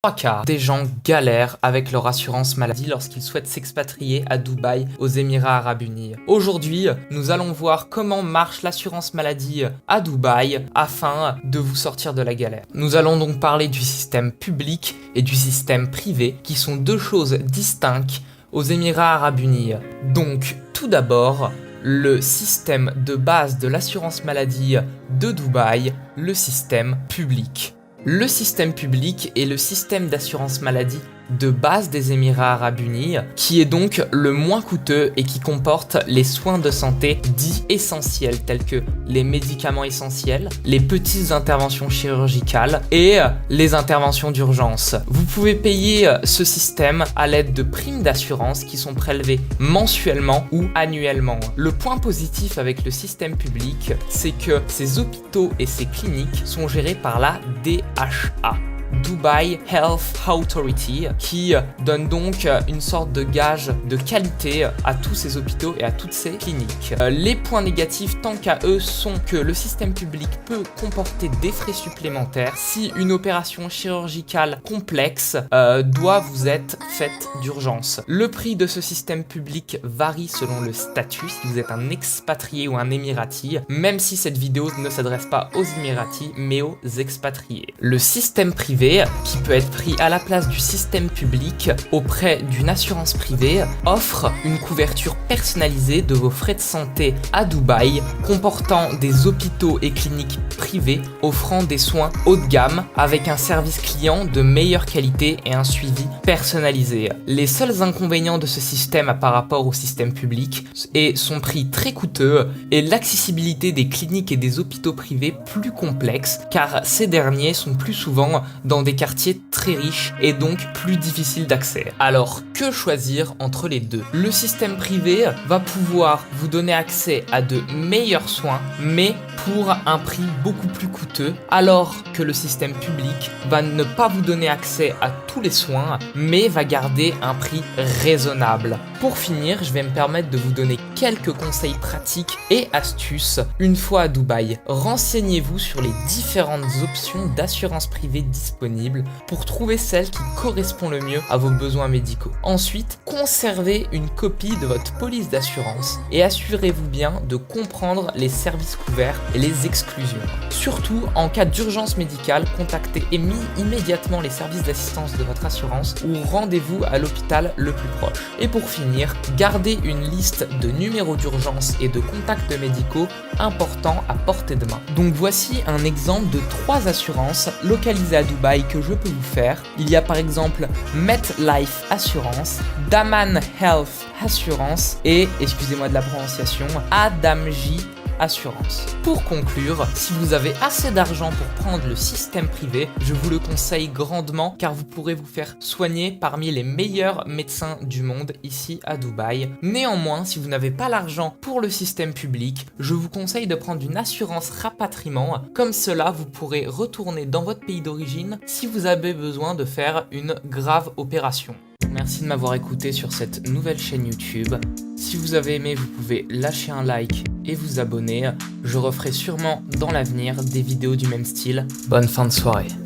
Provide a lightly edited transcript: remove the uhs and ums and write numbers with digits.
Trois quarts des gens galèrent avec leur assurance maladie lorsqu'ils souhaitent s'expatrier à Dubaï, aux Émirats Arabes Unis. Aujourd'hui, nous allons voir comment marche l'assurance maladie à Dubaï afin de vous sortir de la galère. Nous allons donc parler du système public et du système privé qui sont deux choses distinctes aux Émirats Arabes Unis. Donc, tout d'abord, le système de base de l'assurance maladie de Dubaï, le système public. Le système public est le système d'assurance maladie de base des Émirats Arabes Unis, qui est donc le moins coûteux et qui comporte les soins de santé dits essentiels, tels que les médicaments essentiels, les petites interventions chirurgicales et les interventions d'urgence. Vous pouvez payer ce système à l'aide de primes d'assurance qui sont prélevées mensuellement ou annuellement. Le point positif avec le système public, c'est que ces hôpitaux et ces cliniques sont gérés par la DHA. Dubai Health Authority, qui donne donc une sorte de gage de qualité à tous ces hôpitaux et à toutes ces cliniques. Les points négatifs tant qu'à eux sont que le système public peut comporter des frais supplémentaires si une opération chirurgicale complexe doit vous être faite d'urgence. Le prix de ce système public varie selon le statut, si vous êtes un expatrié ou un émirati, même si cette vidéo ne s'adresse pas aux émiratis mais aux expatriés. Le système privé, qui peut être pris à la place du système public auprès d'une assurance privée, offre une couverture personnalisée de vos frais de santé à Dubaï, comportant des hôpitaux et cliniques privés offrant des soins haut de gamme avec un service client de meilleure qualité et un suivi personnalisé. Les seuls inconvénients de ce système par rapport au système public est son prix très coûteux et l'accessibilité des cliniques et des hôpitaux privés plus complexes, car ces derniers sont plus souvent dans des quartiers très riches et donc plus difficiles d'accès. Alors, que choisir entre les deux? Le système privé va pouvoir vous donner accès à de meilleurs soins, mais pour un prix beaucoup plus coûteux, alors que le système public va ne pas vous donner accès à tous les soins, mais va garder un prix raisonnable. Pour finir, je vais me permettre de vous donner quelques conseils pratiques et astuces une fois à Dubaï. Renseignez-vous sur les différentes options d'assurance privée disponibles pour trouver celle qui correspond le mieux à vos besoins médicaux. Ensuite, conservez une copie de votre police d'assurance et assurez-vous bien de comprendre les services couverts et les exclusions. Surtout, en cas d'urgence médicale, contactez immédiatement les services d'assistance de votre assurance ou rendez-vous à l'hôpital le plus proche. Et pour finir, gardez une liste de numéros d'urgence et de contacts médicaux importants à portée de main. Donc voici un exemple de 3 assurances localisées à Dubaï que je peux vous faire. Il y a par exemple MetLife Assurance, Daman Health Assurance et, excusez-moi de la prononciation, Adamji Assurance. Pour conclure, si vous avez assez d'argent pour prendre le système privé, je vous le conseille grandement car vous pourrez vous faire soigner parmi les meilleurs médecins du monde ici à Dubaï. Néanmoins, si vous n'avez pas l'argent pour le système public, je vous conseille de prendre une assurance rapatriement. Comme cela, vous pourrez retourner dans votre pays d'origine si vous avez besoin de faire une grave opération. Merci de m'avoir écouté sur cette nouvelle chaîne YouTube. Si vous avez aimé, vous pouvez lâcher un like et vous abonner. Je referai sûrement dans l'avenir des vidéos du même style. Bonne fin de soirée.